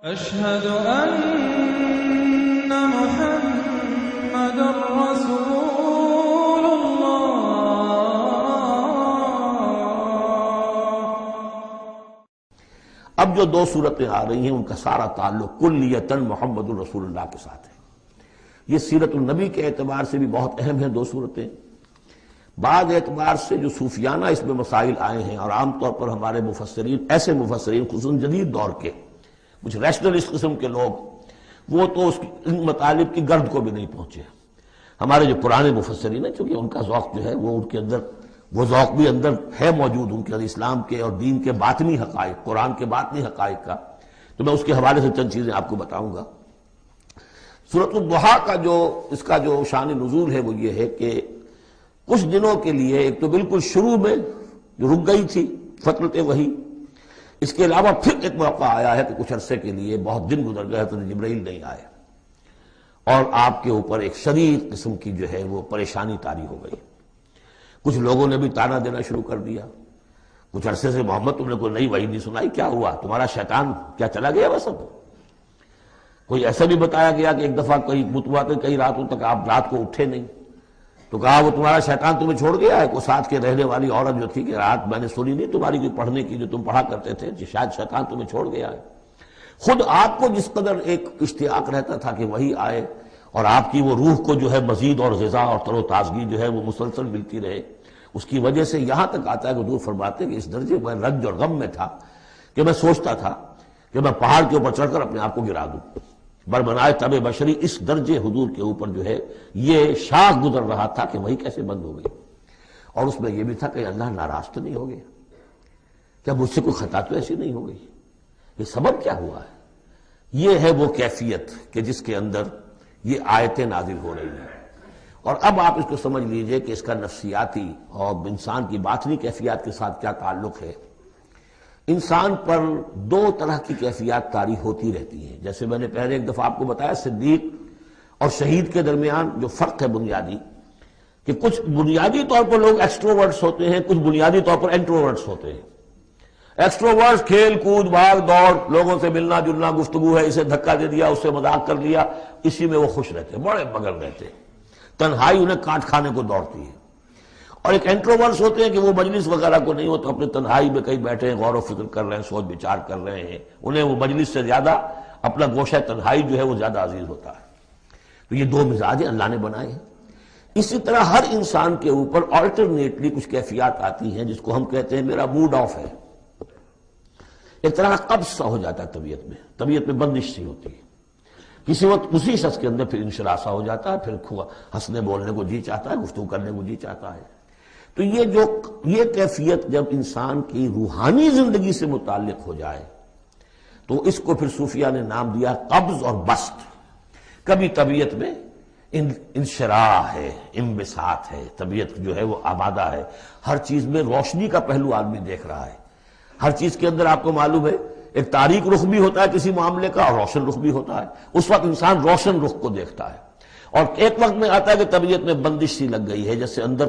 أشهد أن محمد رسول الله۔ اب جو دو صورتیں آ رہی ہیں ان کا سارا تعلق کلیتاً محمد الرسول اللہ کے ساتھ ہے۔ یہ سیرت النبی کے اعتبار سے بھی بہت اہم ہیں دو صورتیں۔ بعض اعتبار سے جو صوفیانہ اس میں مسائل آئے ہیں، اور عام طور پر ہمارے مفسرین، ایسے مفسرین خصوصاً جدید دور کے کچھ ریشنلسٹ قسم کے لوگ، وہ تو ان مطالب کی گرد کو بھی نہیں پہنچے۔ ہمارے جو پرانے مفسرین ہیں، چونکہ ان کا ذوق جو ہے وہ ان کے اندر، وہ ذوق بھی اندر ہے موجود ان کے اسلام کے اور دین کے باطنی حقائق، قرآن کے باطنی حقائق کا، تو میں اس کے حوالے سے چند چیزیں آپ کو بتاؤں گا۔ سورۃ الضحیٰ کا اس کا جو شان نزول ہے وہ یہ ہے کہ کچھ دنوں کے لیے، ایک تو بالکل شروع میں جو رک گئی تھی فترت وحی، اس کے علاوہ پھر ایک موقع آیا ہے کہ کچھ عرصے کے لیے بہت دن گزر گئے تو جبرائیل نہیں آئے، اور آپ کے اوپر ایک شدید قسم کی جو ہے وہ پریشانی طاری ہو گئی۔ کچھ لوگوں نے بھی تانا دینا شروع کر دیا، کچھ عرصے سے محمد تم نے کوئی نئی وحی نہیں سنائی، کیا ہوا تمہارا شیطان کیا چلا گیا بس اب؟ کوئی ایسا بھی بتایا گیا کہ ایک دفعہ کئی راتوں تک آپ رات کو اٹھے نہیں، تو کہا وہ تمہارا شیطان تمہیں چھوڑ گیا ہے؟ کوئی ساتھ کے رہنے والی عورت جو تھی کہ رات میں نے سنی نہیں تمہاری کوئی پڑھنے کی جو تم پڑھا کرتے تھے، شاید شیطان تمہیں چھوڑ گیا ہے۔ خود آپ کو جس قدر ایک اشتیاق رہتا تھا کہ وہی آئے اور آپ کی وہ روح کو جو ہے مزید اور غذا اور تر و تازگی جو ہے وہ مسلسل ملتی رہے، اس کی وجہ سے یہاں تک آتا ہے کہ حضور فرماتے کہ اس درجے میں رنج اور غم میں تھا کہ میں سوچتا تھا کہ میں پہاڑ کے اوپر چڑھ کر اپنے آپ کو گرا دوں۔ بربنائے طب بشری، اس درجے حضور کے اوپر جو ہے یہ شاخ گزر رہا تھا کہ وہی کیسے بند ہو گئی۔ اور اس میں یہ بھی تھا کہ اللہ ناراض تو نہیں ہو گیا، کیا مجھ سے کوئی خطا تو ایسی نہیں ہو گئی؟ یہ سبب کیا ہوا ہے؟ یہ ہے وہ کیفیت کہ جس کے اندر یہ آیتیں نازل ہو رہی ہیں۔ اور اب آپ اس کو سمجھ لیجئے کہ اس کا نفسیاتی اور انسان کی باطنی کیفیات کے ساتھ کیا تعلق ہے۔ انسان پر دو طرح کی کیفیات طاری ہوتی رہتی ہیں، جیسے میں نے پہلے ایک دفعہ آپ کو بتایا صدیق اور شہید کے درمیان جو فرق ہے بنیادی، کہ کچھ بنیادی طور پر لوگ ایکسٹروورٹس ہوتے ہیں، کچھ بنیادی طور پر انٹروورٹس ہوتے ہیں۔ ایکسٹروورٹس کھیل کود بھاگ دوڑ، لوگوں سے ملنا جلنا، گفتگو ہے، اسے دھکا دے دیا، اس سے مذاق کر لیا، اسی میں وہ خوش رہتے ہیں، بڑے مگن رہتے ہیں، تنہائی انہیں کاٹ کھانے کو دوڑتی ہے۔ اور ایک انٹروورٹس ہوتے ہیں کہ وہ مجلس وغیرہ کو نہیں، وہ تو اپنے تنہائی میں کہیں بیٹھے ہیں، غور و فکر کر رہے ہیں، سوچ بچار کر رہے ہیں، انہیں وہ مجلس سے زیادہ اپنا گوشہ تنہائی جو ہے وہ زیادہ عزیز ہوتا ہے۔ تو یہ دو مزاج اللہ نے بنائے ہیں۔ اسی طرح ہر انسان کے اوپر آلٹرنیٹلی کچھ کیفیات آتی ہیں جس کو ہم کہتے ہیں میرا موڈ آف ہے۔ ایک طرح کا قبض سا ہو جاتا ہے طبیعت میں بندش سی ہوتی ہے، کسی وقت اسی شخص کے اندر پھر انشراح سا ہو جاتا ہے، پھر ہنسنے بولنے کو جی چاہتا ہے، گفتگو کرنے کو جی چاہتا ہے۔ تو یہ کیفیت جب انسان کی روحانی زندگی سے متعلق ہو جائے تو اس کو پھر صوفیہ نے نام دیا قبض اور بسط۔ کبھی طبیعت میں انشراح ہے، انبساط ہے، طبیعت جو ہے وہ آبادہ ہے، ہر چیز میں روشنی کا پہلو آدمی دیکھ رہا ہے۔ ہر چیز کے اندر آپ کو معلوم ہے ایک تاریک رخ بھی ہوتا ہے کسی معاملے کا، اور روشن رخ بھی ہوتا ہے۔ اس وقت انسان روشن رخ کو دیکھتا ہے، اور ایک وقت میں آتا ہے کہ طبیعت میں بندش سی لگ گئی ہے، جیسے اندر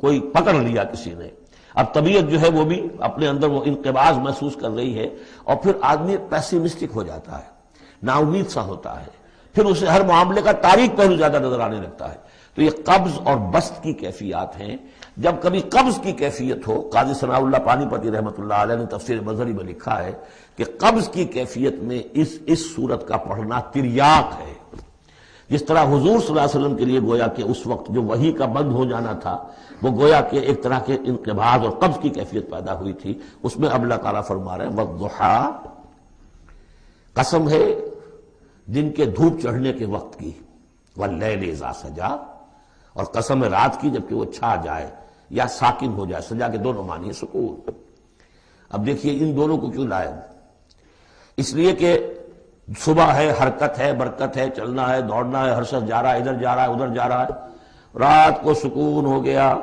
کوئی پکڑ لیا کسی نے۔ اب طبیعت جو ہے وہ بھی اپنے اندر وہ انقباض محسوس کر رہی ہے، اور پھر آدمی پیسیمسٹک ہو جاتا ہے، نا امید سا ہوتا ہے، پھر اسے ہر معاملے کا تاریک پہلو زیادہ نظر آنے لگتا ہے۔ تو یہ قبض اور بسط کی کیفیات ہیں۔ جب کبھی قبض کی کیفیت ہو، قاضی ثناء اللہ پانی پتی رحمۃ اللہ علیہ نے تفسیر مظہری میں لکھا ہے کہ قبض کی کیفیت میں اس صورت کا پڑھنا تریاق ہے۔ جس طرح حضور صلی اللہ علیہ وسلم کے لیے گویا کہ اس وقت جو وحی کا بند ہو جانا تھا، وہ گویا کہ ایک طرح کے انقباض اور قبض کی کیفیت پیدا ہوئی تھی، اس میں اب اللہ تعالیٰ فرما رہے ہیں والضحیٰ، قسم ہے دن کے دھوپ چڑھنے کے وقت کی، واللیل اذا سجا، اور قسم ہے رات کی جبکہ وہ چھا جائے یا ساکن ہو جائے۔ سجا کے دونوں معنی ہے سکون۔ اب دیکھیے ان دونوں کو کیوں لائے؟ اس لیے کہ صبح ہے، حرکت ہے، برکت ہے، چلنا ہے، دوڑنا ہے، ہر شخص جا رہا ہے، ادھر جا رہا ہے، ادھر جا رہا ہے۔ رات کو سکون ہو گیا،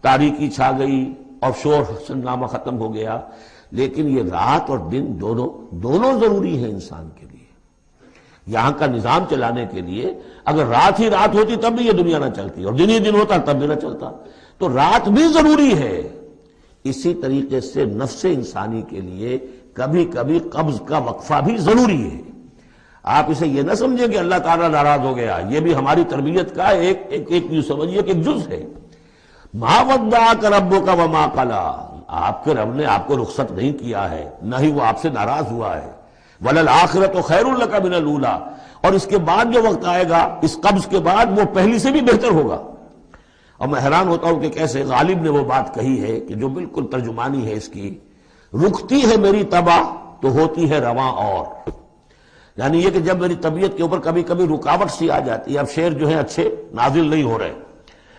تاریکی چھا گئی اور شور ہنگامہ ختم ہو گیا۔ لیکن یہ رات اور دن دونوں ضروری ہیں انسان کے لیے۔ یہاں کا نظام چلانے کے لیے اگر رات ہی رات ہوتی تب بھی یہ دنیا نہ چلتی، اور دن ہی دن ہوتا تب بھی نہ چلتا۔ تو رات بھی ضروری ہے۔ اسی طریقے سے نفس انسانی کے لیے کبھی کبھی قبض کا وقفہ بھی ضروری ہے۔ آپ اسے یہ نہ سمجھیں کہ اللہ تعالیٰ ناراض ہو گیا، یہ بھی ہماری تربیت کا ایک یوں سمجھیے کہ ایک جز ہے۔ ما ودعک ربک وما قلی، آپ کے رب نے آپ کو رخصت نہیں کیا ہے، نہ ہی وہ آپ سے ناراض ہوا ہے۔ وللآخرۃ خیر لک من الاولی، اور اس کے بعد جو وقت آئے گا اس قبض کے بعد وہ پہلی سے بھی بہتر ہوگا۔ اور میں حیران ہوتا ہوں کہ کیسے غالب نے وہ بات کہی ہے کہ جو بالکل ترجمانی ہے اس کی، رکتی ہے میری طبع تو ہوتی ہے رواں اور، یعنی یہ کہ جب میری طبیعت کے اوپر کبھی کبھی رکاوٹ سی آ جاتی ہے، اب شعر جو ہے اچھے نازل نہیں ہو رہے،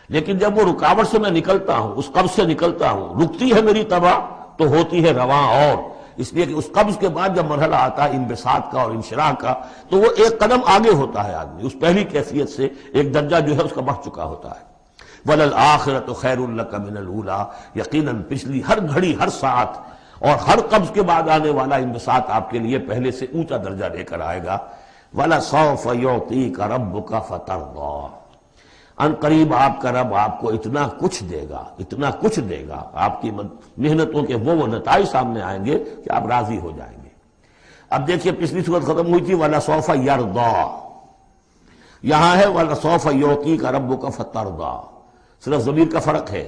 لیکن جب وہ رکاوٹ سے میں نکلتا ہوں، اس قبض سے نکلتا ہوں، رکتی ہے میری طبع تو ہوتی ہے رواں اور، اس لیے کہ اس قبض کے بعد جب مرحلہ آتا ہے انبساط کا اور انشراح کا تو وہ ایک قدم آگے ہوتا ہے، آدمی اس پہلی کیفیت سے ایک درجہ جو ہے اس کا بڑھ چکا ہوتا ہے۔ وَلَلْآخِرَةُ خَيْرٌ لَكَ مِنَ الْأُولَىٰ، یقیناً پچھلی ہر گھڑی، ہر ساعت اور ہر قبض کے بعد آنے والا انبساط آپ کے لیے پہلے سے اونچا درجہ لے کر آئے گا۔ وَلَسَوْفَ يُعْطِيكَ رَبُّكَ فَتَرْضَىٰ، ان قریب آپ کا رب آپ کو اتنا کچھ دے گا، اتنا کچھ دے گا، آپ کی محنتوں کے وہ نتائج سامنے آئیں گے کہ آپ راضی ہو جائیں گے۔ اب دیکھیے پچھلی صورت ختم ہوئی تھی وَلَسَوْفَ يَرْضَىٰ، یہاں ہے وَلَسَوْفَ يُعْطِيكَ رَبُّكَ فَتَرْضَىٰ، صرف ضمیر کا فرق ہے،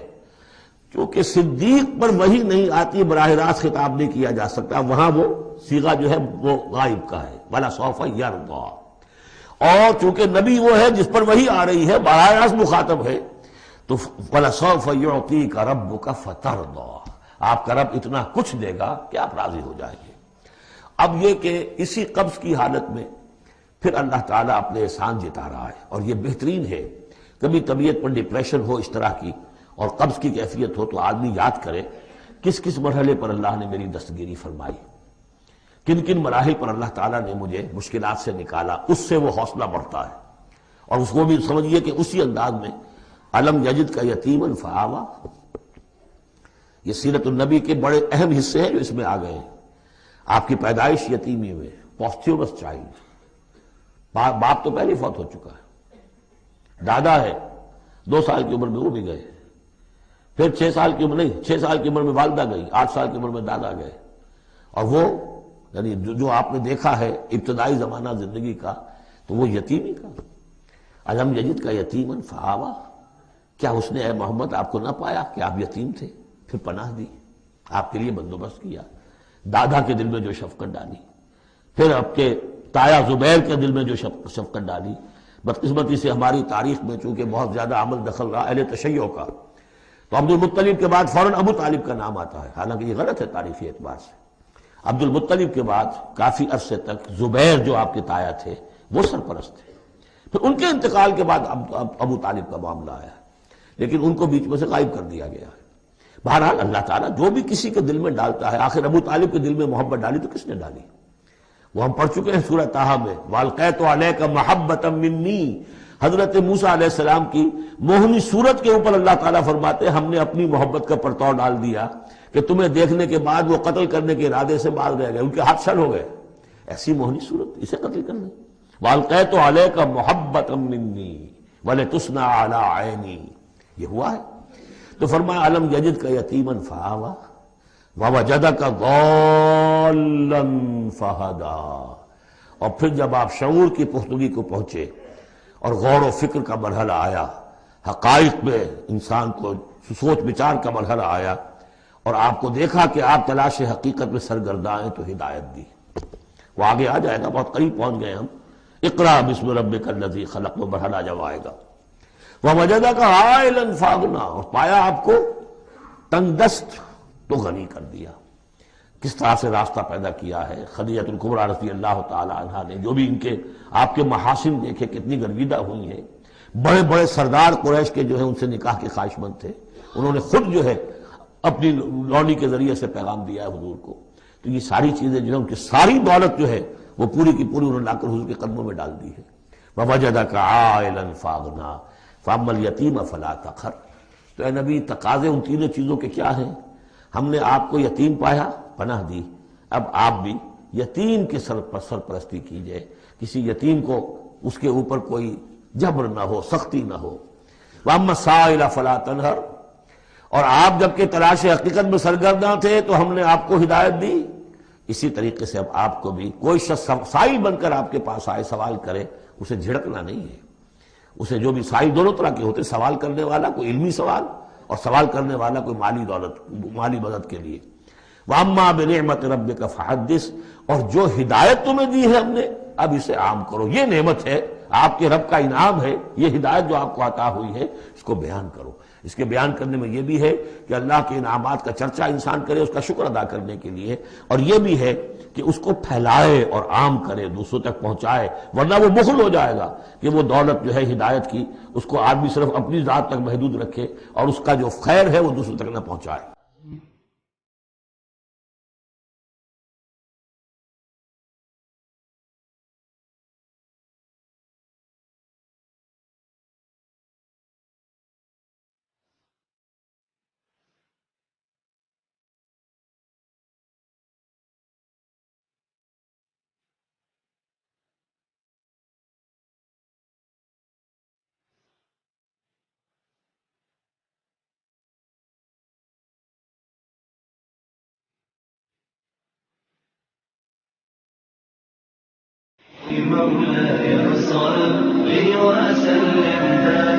کیونکہ صدیق پر وحی نہیں آتی براہ راست خطاب نہیں کیا جا سکتا، وہاں وہ صیغہ جو ہے وہ غائب کا ہے وَلَسَوْفَ يَرْضَىٰ، اور چونکہ نبی وہ ہے جس پر وحی آ رہی ہے، براہ راست مخاطب ہے، تو وَلَسَوْفَ يُعْطِيكَ رَبُّكَ فَتَرْضَىٰ، آپ کا رب اتنا کچھ دے گا کہ آپ راضی ہو جائیں گے۔ اب یہ کہ اسی قبض کی حالت میں پھر اللہ تعالیٰ اپنے احسان جتا رہا ہے، اور یہ بہترین ہے۔ کبھی طبیعت پر ڈپریشن ہو اس طرح کی اور قبض کی کیفیت ہو تو آدمی یاد کرے کس کس مرحلے پر اللہ نے میری دستگیری فرمائی، کن کن مراحل پر اللہ تعالیٰ نے مجھے مشکلات سے نکالا، اس سے وہ حوصلہ بڑھتا ہے۔ اور اس کو بھی سمجھیے کہ اسی انداز میں الم یجد کا یتیماً فآویٰ، یہ سیرت النبی کے بڑے اہم حصے ہیں جو اس میں آ گئے ہیں۔ آپ کی پیدائش یتیمی میں، پوسٹیومس چائلڈ، باپ تو پہلے فوت ہو چکا ہے، دادا ہے 2 سال کی عمر میں وہ بھی گئے، پھر 6 سال کی عمر نہیں 6 سال کی عمر میں والدہ گئی، 8 سال کی عمر میں دادا گئے، اور وہ یعنی جو آپ نے دیکھا ہے ابتدائی زمانہ زندگی کا تو وہ یتیمی کا۔ الم یجد کا یتیماً فآویٰ، کیا اس نے اے محمد آپ کو نہ پایا کہ آپ یتیم تھے، پھر پناہ دی، آپ کے لیے بندوبست کیا، دادا کے دل میں جو شفقت ڈالی، پھر آپ کے تایا زبیر کے دل میں جو شفقت ڈالی۔ بدقسمتی سے ہماری تاریخ میں چونکہ بہت زیادہ عمل دخل رہا اہل تشیع کا، تو عبد المطلب کے بعد فوراً ابو طالب کا نام آتا ہے، حالانکہ یہ غلط ہے تاریخی اعتبار سے۔ عبد المطلب کے بعد کافی عرصے تک زبیر جو آپ کے تایا تھے وہ سرپرست تھے، پھر ان کے انتقال کے بعد ابو طالب کا معاملہ آیا، لیکن ان کو بیچ میں سے غائب کر دیا گیا ہے۔ بہرحال اللہ تعالیٰ جو بھی کسی کے دل میں ڈالتا ہے، آخر ابو طالب کے دل میں محبت ڈالی تو کس نے ڈالی؟ وہ ہم پڑھ چکے ہیں سورہ طٰہٰ میں، وَأَلْقَيْتُ عَلَيْكَ مَحَبَّةً مِّنِّي، حضرت موسیٰ علیہ السلام کی موہنی صورت کے اوپر اللہ تعالیٰ فرماتے ہیں ہم نے اپنی محبت کا پرتو ڈال دیا کہ تمہیں دیکھنے کے بعد وہ قتل کرنے کے ارادے سے باز رہ گئے، ان کے ہاتھ شل ہو گئے، ایسی موہنی صورت، اسے قتل کرنا۔ وَأَلْقَيْتُ عَلَيْكَ مَحَبَّةً مِّنِّي وَلِتُصْنَعَ عَلَىٰ عَيْنِي، یہ ہوا ہے۔ تو فرمایا الم یجد کا یتیماً فآویٰ ووجدک ضالاً فہدیٰ، اور پھر جب آپ شعور کی پختگی کو پہنچے اور غور و فکر کا مرحلہ آیا، حقائق میں انسان کو سوچ بچار کا مرحلہ آیا، اور آپ کو دیکھا کہ آپ تلاش حقیقت میں سرگرداں ہیں، تو ہدایت دی۔ وہ آگے آ جائے گا، بہت قریب پہنچ گئے ہم، اقرأ بسم ربک الذی خلق، وہ مرحلہ جب آئے گا۔ ووجدک عائلاً فاغنیٰ، اور پایا آپ کو تنگ دست تو غنی کر دیا۔ کس طرح سے راستہ پیدا کیا ہے خدیجہ الکبریٰ رضی اللہ تعالی عنہا نے، جو بھی ان کے آپ کے محاسن دیکھے کتنی گرویدہ ہوئی ہیں۔ بڑے بڑے سردار قریش کے جو ہے ان سے نکاح کے خواہش مند تھے، انہوں نے خود جو ہے اپنی لونی کے ذریعے سے پیغام دیا ہے حضور کو، تو یہ ساری چیزیں جو ہے ان کی ساری دولت جو ہے وہ پوری کی پوری انہوں نے لا کر حضور کے قدموں میں ڈال دی ہے۔ وَوَجَدَكَ عَائِلًا فَأَغْنَىٰ فَأَمَّا الْيَتِيمَ فَلَا تَقْهَرْ، تو اے نبی تقاضے ان تینوں چیزوں کے کیا ہیں؟ ہم نے آپ کو یتیم پایا، پناہ دی، اب آپ بھی یتیم کے سرپرستی کیجئے، کسی یتیم کو اس کے اوپر کوئی جبر نہ ہو، سختی نہ ہو۔ وَأَمَّا السَّائِلَ فَلَا تَنْهَرْ، اور آپ جبکہ تلاش حقیقت میں سرگرداں تھے تو ہم نے آپ کو ہدایت دی، اسی طریقے سے اب آپ کو بھی کوئی شخص سائل بن کر آپ کے پاس آئے سوال کرے، اسے جھڑکنا نہیں ہے. اسے جو بھی سائل دونوں طرح کے ہوتے، سوال کرنے والا کوئی علمی سوال اور سوال کرنے والا کوئی مالی دولت، مالی مدد کے لیے. وَأَمَّا بِنِعْمَةِ رَبِّكَ فَحَدِّثْ، اور جو ہدایت تمہیں دی ہے ہم نے اب اسے عام کرو. یہ نعمت ہے، آپ کے رب کا انعام ہے، یہ ہدایت جو آپ کو عطا ہوئی ہے اس کو بیان کرو. اس کے بیان کرنے میں یہ بھی ہے کہ اللہ کے انعامات کا چرچا انسان کرے اس کا شکر ادا کرنے کے لیے، اور یہ بھی ہے کہ اس کو پھیلائے اور عام کرے، دوسروں تک پہنچائے، ورنہ وہ بخل ہو جائے گا کہ وہ دولت جو ہے ہدایت کی اس کو آدمی صرف اپنی ذات تک محدود رکھے اور اس کا جو خیر ہے وہ دوسروں تک نہ پہنچائے. مولاي صل وسلم